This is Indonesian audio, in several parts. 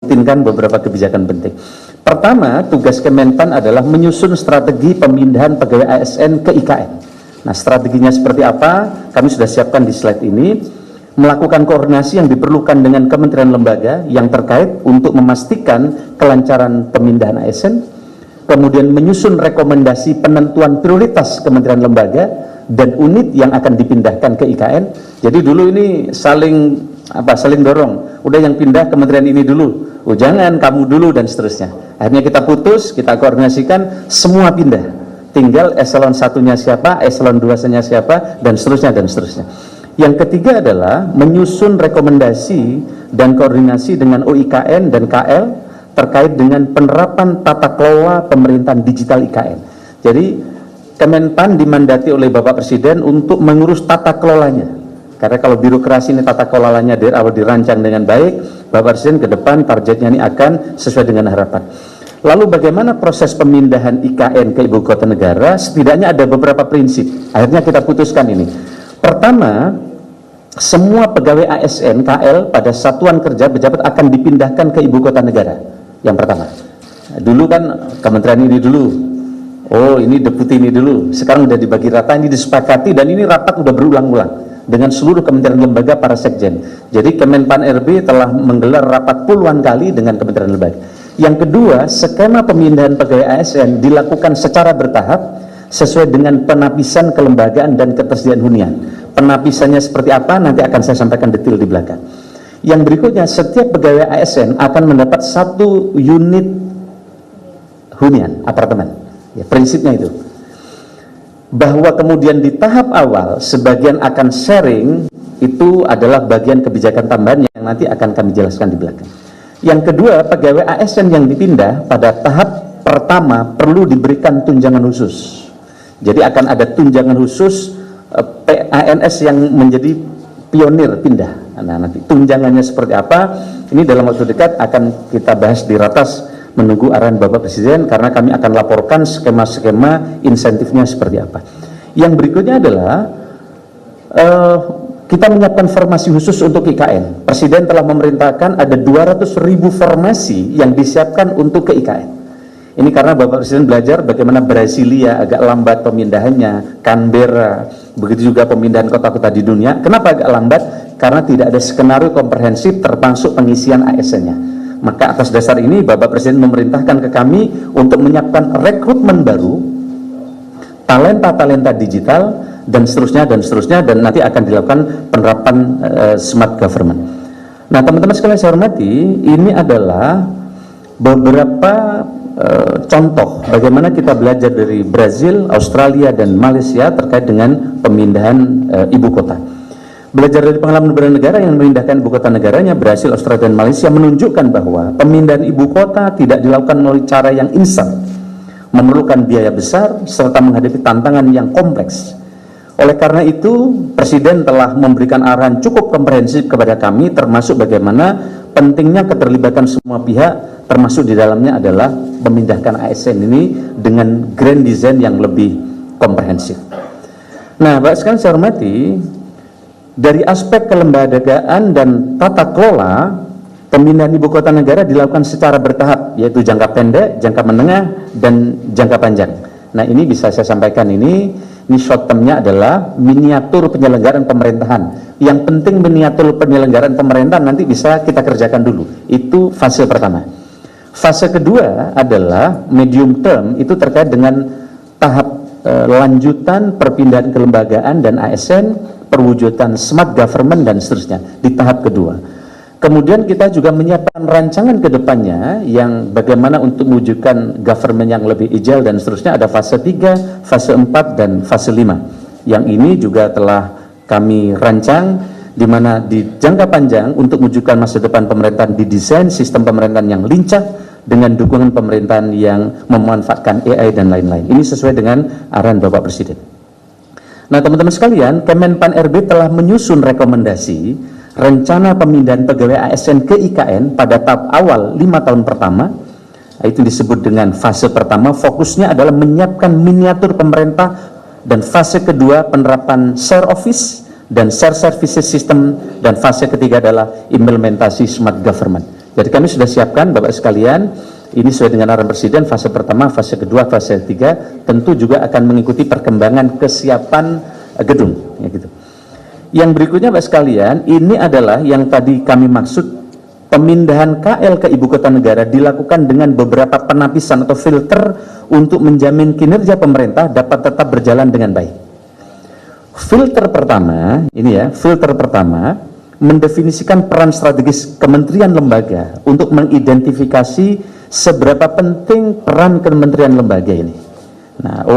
merutinkan beberapa kebijakan penting. Pertama, tugas Kemenpan adalah menyusun strategi pemindahan pegawai ASN ke IKN. Nah, strateginya seperti apa? Kami sudah siapkan di slide ini. Melakukan koordinasi yang diperlukan dengan kementerian lembaga yang terkait untuk memastikan kelancaran pemindahan ASN, kemudian menyusun rekomendasi penentuan prioritas kementerian lembaga dan unit yang akan dipindahkan ke IKN. Jadi dulu ini saling dorong, udah yang pindah kementerian ini dulu, oh jangan kamu dulu, dan seterusnya. Akhirnya kita putus, kita koordinasikan, semua pindah, tinggal eselon 1-nya siapa, eselon 2-nya siapa, dan seterusnya dan seterusnya. Yang ketiga adalah menyusun rekomendasi dan koordinasi dengan OIKN dan KL terkait dengan penerapan tata kelola pemerintahan digital IKN. Jadi Kemenpan dimandati oleh Bapak Presiden untuk mengurus tata kelolanya. Karena kalau birokrasi ini tata kelolanya dari awal dirancang dengan baik, Bapak Presiden ke depan targetnya ini akan sesuai dengan harapan. Lalu bagaimana proses pemindahan IKN ke Ibu Kota Negara? Setidaknya ada beberapa prinsip. Akhirnya kita putuskan ini. Pertama, semua pegawai ASN KL pada satuan kerja pejabat akan dipindahkan ke Ibu Kota Negara. Yang pertama. Dulu kan kementerian ini dulu. Oh, ini deputi ini dulu. Sekarang udah dibagi rata, ini disepakati, dan ini rapat udah berulang-ulang dengan seluruh kementerian lembaga para sekjen. Jadi Kemenpan RB telah menggelar rapat puluhan kali dengan kementerian lembaga. Yang kedua, skema pemindahan pegawai ASN dilakukan secara bertahap sesuai dengan penapisan kelembagaan dan ketersediaan hunian. Penapisannya seperti apa nanti akan saya sampaikan detail di belakang. Yang berikutnya, setiap pegawai ASN akan mendapat 1 unit hunian apartemen. Ya, prinsipnya itu. Bahwa kemudian di tahap awal sebagian akan sharing, itu adalah bagian kebijakan tambahan yang nanti akan kami jelaskan di belakang. Yang kedua, pegawai ASN yang dipindah pada tahap pertama perlu diberikan tunjangan khusus. Jadi akan ada tunjangan khusus PANS yang menjadi pionir pindah. Nah, nanti tunjangannya seperti apa, ini dalam waktu dekat akan kita bahas di ratas menunggu arahan Bapak Presiden, karena kami akan laporkan skema-skema insentifnya seperti apa. Yang berikutnya adalah kita menyiapkan formasi khusus untuk IKN. Presiden telah memerintahkan ada 200.000 formasi yang disiapkan untuk ke IKN. Ini karena Bapak Presiden belajar bagaimana Brasilia agak lambat pemindahannya, Canberra, begitu juga pemindahan kota-kota di dunia. Kenapa agak lambat? Karena tidak ada skenario komprehensif termasuk pengisian ASN-nya. Maka atas dasar ini Bapak Presiden memerintahkan ke kami untuk menyiapkan rekrutmen baru, talenta-talenta digital, dan seterusnya, dan nanti akan dilakukan penerapan smart government. Nah, teman-teman sekalian saya hormati, ini adalah beberapa contoh bagaimana kita belajar dari Brazil, Australia, dan Malaysia terkait dengan pemindahan ibu kota. Belajar dari pengalaman beberapa negara yang memindahkan ibu kota negaranya, Brazil, Australia, dan Malaysia, menunjukkan bahwa pemindahan ibu kota tidak dilakukan melalui cara yang instan, memerlukan biaya besar, serta menghadapi tantangan yang kompleks. Oleh karena itu, Presiden telah memberikan arahan cukup komprehensif kepada kami, termasuk bagaimana pentingnya keterlibatan semua pihak, termasuk di dalamnya adalah memindahkan ASN ini dengan grand design yang lebih komprehensif. Nah, Bapak sekalian saya hormati, dari aspek kelembagaan dan tata kelola, pemindahan ibu kota negara dilakukan secara bertahap, yaitu jangka pendek, jangka menengah, dan jangka panjang. Nah, ini bisa saya sampaikan ini short term-nya adalah miniatur penyelenggaraan pemerintahan. Yang penting miniatur penyelenggaraan pemerintahan nanti bisa kita kerjakan dulu. Itu fase pertama. Fase kedua adalah medium term, itu terkait dengan tahap lanjutan perpindahan kelembagaan dan ASN, perwujudan smart government, dan seterusnya di tahap kedua. Kemudian kita juga menyiapkan rancangan ke depannya yang bagaimana untuk mewujudkan government yang lebih agile dan seterusnya. Ada fase 3, fase 4, dan fase 5. Yang ini juga telah kami rancang, di mana di jangka panjang untuk mewujudkan masa depan pemerintahan didesain sistem pemerintahan yang lincah dengan dukungan pemerintahan yang memanfaatkan AI dan lain-lain. Ini sesuai dengan arahan Bapak Presiden. Nah, teman-teman sekalian, Kemenpan RB telah menyusun rekomendasi rencana pemindahan pegawai ASN ke IKN pada tahap awal 5 tahun pertama. Itu disebut dengan fase pertama, fokusnya adalah menyiapkan miniatur pemerintah, dan fase kedua penerapan share office dan share services system, dan fase ketiga adalah implementasi smart government. Jadi kami sudah siapkan Bapak sekalian, ini sesuai dengan arahan Presiden, fase pertama, fase kedua, fase ketiga, tentu juga akan mengikuti perkembangan kesiapan gedung. Ya gitu. Yang berikutnya Bapak sekalian, ini adalah yang tadi kami maksud, pemindahan KL ke ibu kota negara dilakukan dengan beberapa penapisan atau filter untuk menjamin kinerja pemerintah dapat tetap berjalan dengan baik. Filter pertama, ini ya, filter pertama, mendefinisikan peran strategis kementerian lembaga untuk mengidentifikasi seberapa penting peran kementerian lembaga ini. Nah,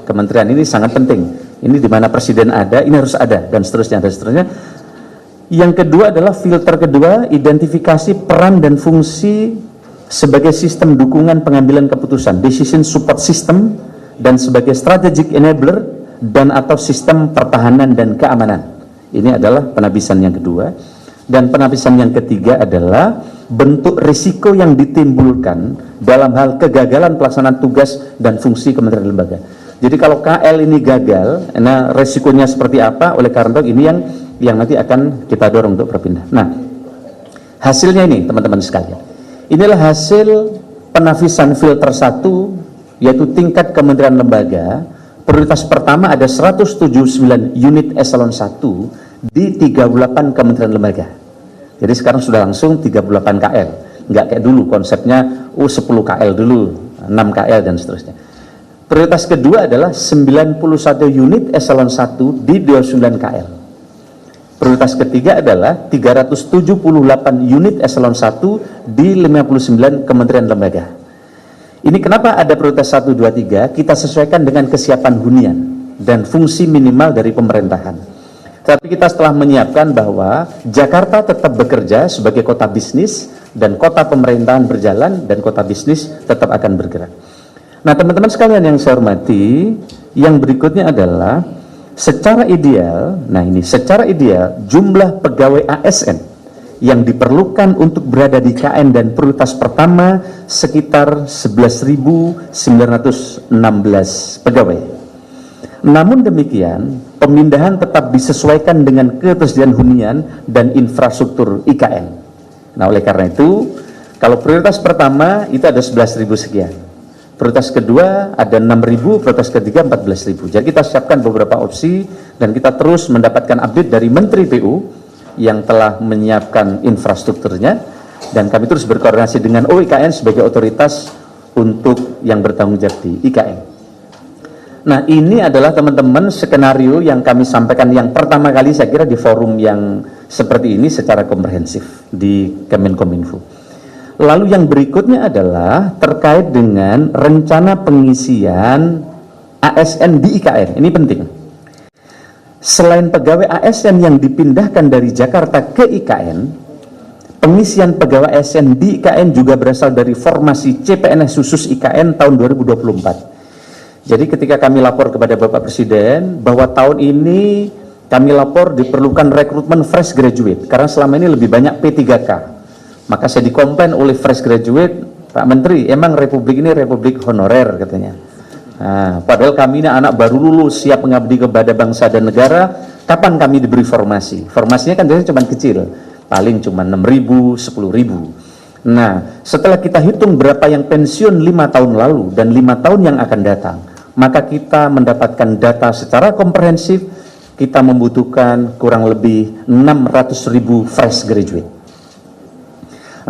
kementerian ini sangat penting. Ini di mana presiden ada, ini harus ada, dan seterusnya, dan seterusnya. Yang kedua adalah filter kedua, identifikasi peran dan fungsi sebagai sistem dukungan pengambilan keputusan, decision support system, dan sebagai strategic enabler dan atau sistem pertahanan dan keamanan. Ini adalah penapisan yang kedua. Dan penapisan yang ketiga adalah bentuk risiko yang ditimbulkan dalam hal kegagalan pelaksanaan tugas dan fungsi kementerian lembaga. Jadi kalau KL ini gagal, nah risikonya seperti apa? Oleh karena itu ini yang nanti akan kita dorong untuk berpindah. Nah, hasilnya ini teman-teman sekalian. Inilah hasil penapisan filter 1, yaitu tingkat kementerian lembaga. Prioritas pertama ada 179 unit eselon 1 di 38 kementerian lembaga. Jadi sekarang sudah langsung 38 KL. Enggak kayak dulu konsepnya 10 KL dulu, 6 KL dan seterusnya. Prioritas kedua adalah 91 unit eselon 1 di 29 KL. Prioritas ketiga adalah 378 unit eselon 1 di 59 kementerian lembaga. Ini kenapa ada prioritas 1, 2, 3, kita sesuaikan dengan kesiapan hunian dan fungsi minimal dari pemerintahan. Tapi kita setelah menyiapkan bahwa Jakarta tetap bekerja sebagai kota bisnis dan kota pemerintahan berjalan dan kota bisnis tetap akan bergerak. Nah teman-teman sekalian yang saya hormati, yang berikutnya adalah secara ideal, nah ini secara ideal jumlah pegawai ASN yang diperlukan untuk berada di KN dan prioritas pertama sekitar 11.916 pegawai. Namun demikian, pemindahan tetap disesuaikan dengan ketersediaan hunian dan infrastruktur IKN. Nah, oleh karena itu, kalau prioritas pertama itu ada 11.000 sekian. Prioritas kedua ada 6.000, prioritas ketiga 14.000. Jadi kita siapkan beberapa opsi dan kita terus mendapatkan update dari Menteri PU yang telah menyiapkan infrastrukturnya, dan kami terus berkoordinasi dengan OIKN sebagai otoritas untuk yang bertanggung jawab di IKN. Nah ini adalah teman-teman skenario yang kami sampaikan yang pertama kali saya kira di forum yang seperti ini secara komprehensif di Kemenkominfo. Lalu yang berikutnya adalah terkait dengan rencana pengisian ASN di IKN. Ini penting. Selain pegawai ASN yang dipindahkan dari Jakarta ke IKN, pengisian pegawai ASN di IKN juga berasal dari formasi CPNS khusus IKN tahun 2024. Jadi ketika kami lapor kepada Bapak Presiden bahwa tahun ini kami lapor diperlukan rekrutmen fresh graduate, karena selama ini lebih banyak P3K. Maka saya dikomplain oleh fresh graduate, Pak Menteri, emang Republik ini Republik honorer katanya. Nah, padahal kami ini anak baru lulus siap mengabdi kepada bangsa dan negara, kapan kami diberi formasi? Formasinya kan biasanya cuma kecil, paling cuma 6.000, 10.000. Nah, setelah kita hitung berapa yang pensiun 5 tahun lalu dan 5 tahun yang akan datang, maka kita mendapatkan data secara komprehensif, kita membutuhkan kurang lebih 600.000 fresh graduate.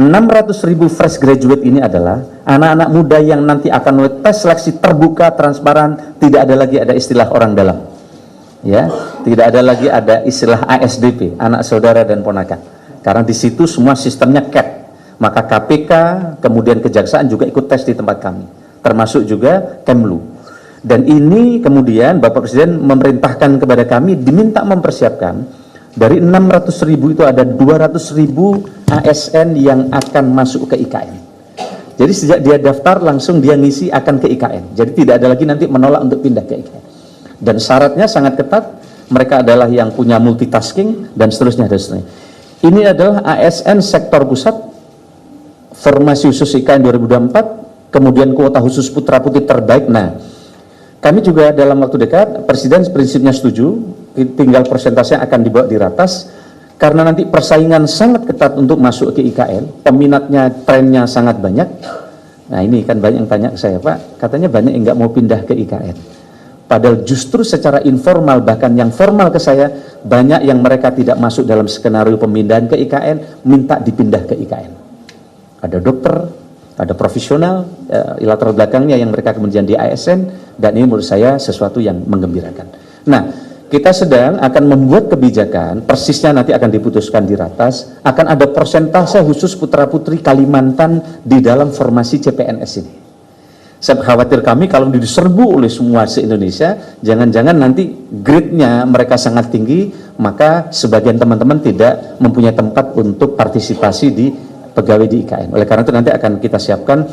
600.000 fresh graduate ini adalah anak-anak muda yang nanti akan melalui tes seleksi terbuka, transparan, tidak ada lagi ada istilah orang dalam. Ya, tidak ada lagi ada istilah ASDP, anak saudara dan ponakan. Karena di situ semua sistemnya CAP. Maka KPK, kemudian Kejaksaan juga ikut tes di tempat kami, termasuk juga Kemlu. Dan ini kemudian Bapak Presiden memerintahkan kepada kami diminta mempersiapkan dari 600.000 itu ada 200.000 ASN yang akan masuk ke IKN. Jadi sejak dia daftar langsung dia ngisi akan ke IKN. Jadi tidak ada lagi nanti menolak untuk pindah ke IKN. Dan syaratnya sangat ketat, mereka adalah yang punya multitasking dan seterusnya dan seterusnya. Ini adalah ASN sektor pusat, formasi khusus IKN 2024, kemudian kuota khusus putra putri terbaik. Nah, kami juga dalam waktu dekat, Presiden prinsipnya setuju, tinggal persentase akan dibawa di ratas. karena nanti persaingan sangat ketat untuk masuk ke IKN, peminatnya, trennya sangat banyak. Nah ini kan banyak yang tanya ke saya, Pak, katanya banyak yang nggak mau pindah ke IKN. Padahal justru secara informal, bahkan yang formal ke saya, banyak yang mereka tidak masuk dalam skenario pemindahan ke IKN, minta dipindah ke IKN. Ada dokter, ada profesional, latar belakangnya yang mereka kemudian di ASN, dan ini menurut saya sesuatu yang menggembirakan. Nah, kita sedang akan membuat kebijakan, persisnya nanti akan diputuskan di Ratas, akan ada persentase khusus putra-putri Kalimantan di dalam formasi CPNS ini. Saya khawatir kami kalau diserbu oleh semua se-Indonesia, jangan-jangan nanti grade-nya mereka sangat tinggi, maka sebagian teman-teman tidak mempunyai tempat untuk partisipasi di pegawai di IKN. Oleh karena itu nanti akan kita siapkan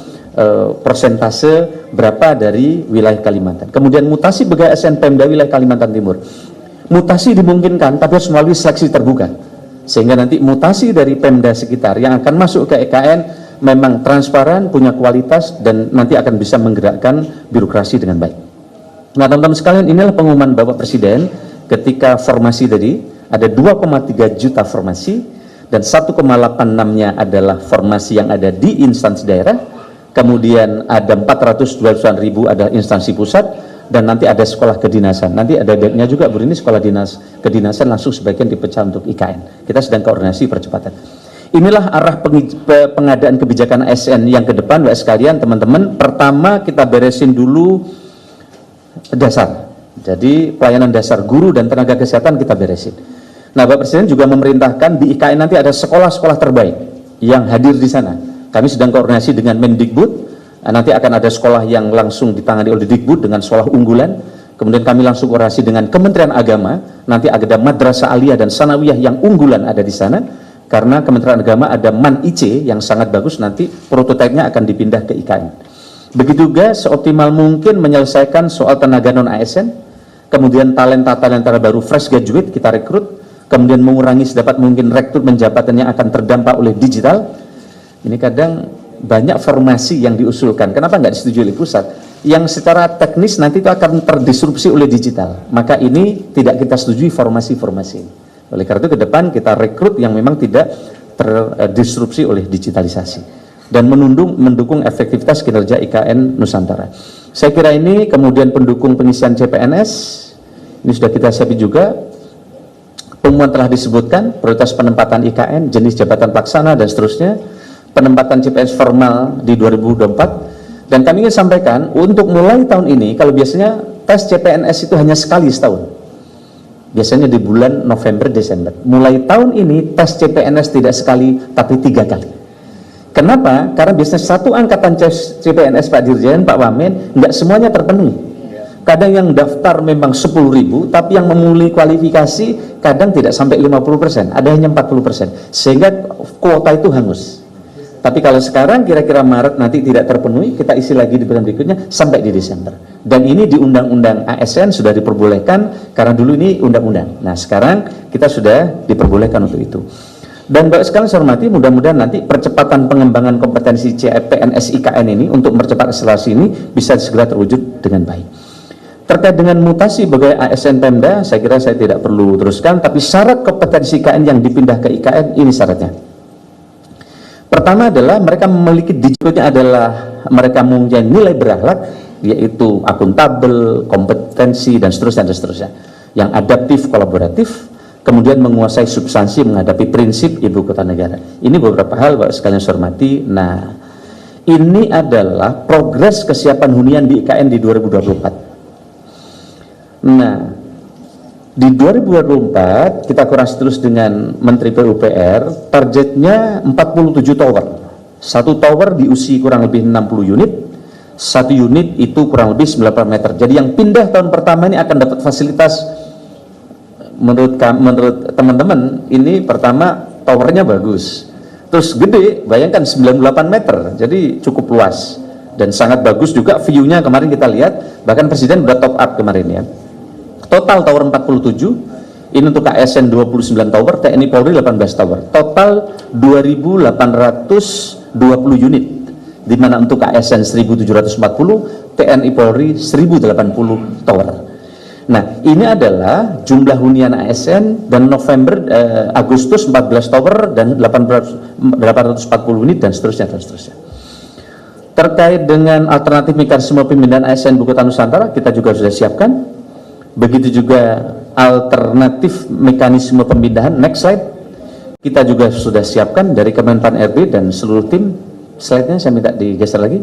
persentase berapa dari wilayah Kalimantan. Kemudian mutasi pegawai ASN Pemda wilayah Kalimantan Timur. Mutasi dimungkinkan, tapi harus melalui seleksi terbuka. Sehingga nanti mutasi dari Pemda sekitar yang akan masuk ke IKN memang transparan, punya kualitas, dan nanti akan bisa menggerakkan birokrasi dengan baik. Nah teman-teman sekalian, inilah pengumuman Bapak Presiden ketika formasi tadi, ada 2,3 juta formasi, dan 1,86-nya adalah formasi yang ada di instansi daerah, kemudian ada 420.000 ada instansi pusat, dan nanti ada sekolah kedinasan. Nanti ada backnya juga, Bu, ini sekolah kedinasan langsung sebagian dipecah untuk IKN. Kita sedang koordinasi percepatan. Inilah arah pengadaan kebijakan ASN yang ke depan, Bapak sekalian, teman-teman. Pertama kita beresin dulu dasar. Jadi pelayanan dasar guru dan tenaga kesehatan kita beresin. Nah, Bapak Presiden juga memerintahkan di IKN nanti ada sekolah-sekolah terbaik yang hadir di sana. Kami sedang koordinasi dengan Mendikbud. Nanti akan ada sekolah yang langsung ditangani oleh Dikbud dengan sekolah unggulan. Kemudian kami langsung koordinasi dengan Kementerian Agama. Nanti ada madrasah aliyah dan sanawiyah yang unggulan ada di sana. Karena Kementerian Agama ada MAN IC yang sangat bagus, nanti prototipenya akan dipindah ke IKN. Begitu juga seoptimal mungkin menyelesaikan soal tenaga non-ASN, kemudian talenta-talenta baru fresh graduate kita rekrut, kemudian mengurangi sedapat mungkin rekrutmen jabatan yang akan terdampak oleh digital. Ini kadang banyak formasi yang diusulkan, kenapa nggak disetujui oleh pusat? Yang secara teknis nanti itu akan terdisrupsi oleh digital, maka ini tidak kita setujui formasi-formasi ini. Oleh karena itu ke depan kita rekrut yang memang tidak terdisrupsi oleh digitalisasi dan mendukung efektivitas kinerja IKN Nusantara. Saya kira ini kemudian pendukung pengisian CPNS, ini sudah kita siapin juga. Pengumuman telah disebutkan, prioritas penempatan IKN, jenis jabatan pelaksana dan seterusnya, penempatan CPNS formal di 2024, dan kami ingin sampaikan untuk mulai tahun ini, kalau biasanya tes CPNS itu hanya sekali setahun. Biasanya di bulan November, Desember. Mulai tahun ini tes CPNS tidak sekali, tapi 3 kali. Kenapa? Karena biasanya satu angkatan CPNS Pak Dirjen, Pak Wamen, nggak semuanya terpenuhi. Kadang yang daftar memang 10.000, tapi yang memulai kualifikasi kadang tidak sampai 50%, ada hanya 40%. Sehingga kuota itu hangus. Tapi kalau sekarang kira-kira Maret nanti tidak terpenuhi, kita isi lagi di bulan berikutnya sampai di Desember. Dan ini di Undang-Undang ASN sudah diperbolehkan, karena dulu ini undang-undang. Nah sekarang kita sudah diperbolehkan untuk itu. Dan Bapak sekalian saya hormati, mudah-mudahan nanti percepatan pengembangan kompetensi CPNS IKN ini untuk mempercepat akselerasi ini bisa segera terwujud dengan baik. Terkait dengan mutasi pegawai ASN Pemda, saya kira saya tidak perlu teruskan, tapi syarat kompetensi IKN yang dipindah ke IKN ini syaratnya. Pertama adalah mereka memiliki digitalnya adalah mereka mempunyai nilai berakhlak, yaitu akuntabel, kompetensi, dan seterusnya, yang adaptif, kolaboratif, kemudian menguasai substansi menghadapi prinsip ibu kota negara. Ini beberapa hal Bapak sekalian saya hormati. Nah, ini adalah progres kesiapan hunian di IKN di 2024. Nah, di 2024 kita koordinasi terus dengan Menteri PUPR, targetnya 47 tower. Satu tower diusi kurang lebih 60 unit, satu unit itu kurang lebih 90 meter. Jadi yang pindah tahun pertama ini akan dapat fasilitas, menurut teman-teman ini pertama towernya bagus, terus gede, bayangkan 98 meter, jadi cukup luas dan sangat bagus juga view-nya. Kemarin kita lihat, bahkan Presiden udah top up kemarin ya. Total tower 47, ini untuk ASN 29 tower, TNI Polri 18 tower, total 2.820 unit, di mana untuk ASN 1.740, TNI Polri 1.080 tower. Nah, ini adalah jumlah hunian ASN dan Agustus 14 tower dan 840 unit dan seterusnya dan seterusnya. Terkait dengan alternatif mekanisme pemindahan ASN Ibu Kota Nusantara, kita juga sudah siapkan. Begitu juga alternatif mekanisme pemindahan, next slide, kita juga sudah siapkan dari Kemenpan RB dan seluruh tim. Slide-nya saya minta digeser lagi.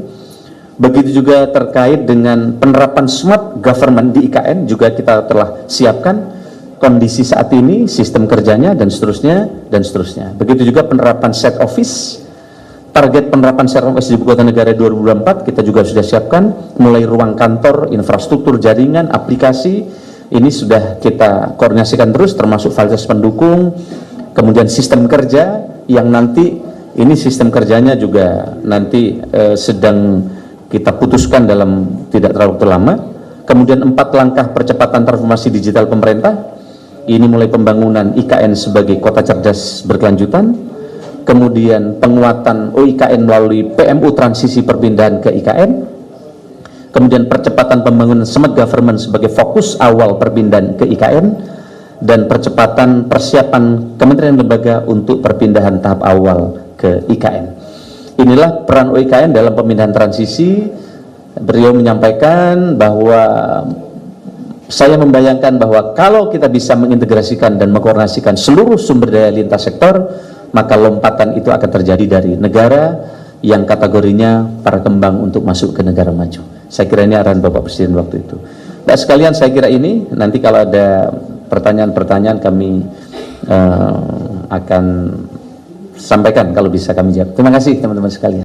Begitu juga terkait dengan penerapan smart government di IKN juga kita telah siapkan kondisi saat ini, sistem kerjanya dan seterusnya dan seterusnya. Begitu juga penerapan set office, target penerapan set office di Ibu Kota Negara 2024 kita juga sudah siapkan, mulai ruang kantor, infrastruktur jaringan, aplikasi, ini sudah kita koordinasikan terus termasuk fasilitas pendukung, kemudian sistem kerja yang nanti ini sistem kerjanya juga nanti sedang kita putuskan dalam tidak terlalu lama. Kemudian 4 langkah percepatan transformasi digital pemerintah, ini mulai pembangunan IKN sebagai kota cerdas berkelanjutan, kemudian penguatan OIKN melalui PMU transisi perpindahan ke IKN, kemudian percepatan pembangunan smart government sebagai fokus awal perpindahan ke IKN, dan percepatan persiapan kementerian lembaga untuk perpindahan tahap awal ke IKN. Inilah peran OIKN dalam pemindahan transisi. Beliau menyampaikan bahwa saya membayangkan bahwa kalau kita bisa mengintegrasikan dan mengkoordinasikan seluruh sumber daya lintas sektor, maka lompatan itu akan terjadi dari negara yang kategorinya para kembang untuk masuk ke negara maju. Saya kira ini arahan Bapak Presiden waktu itu. Nah, sekalian saya kira ini nanti kalau ada pertanyaan-pertanyaan kami akan sampaikan kalau bisa kami jawab. Terima kasih teman-teman sekalian.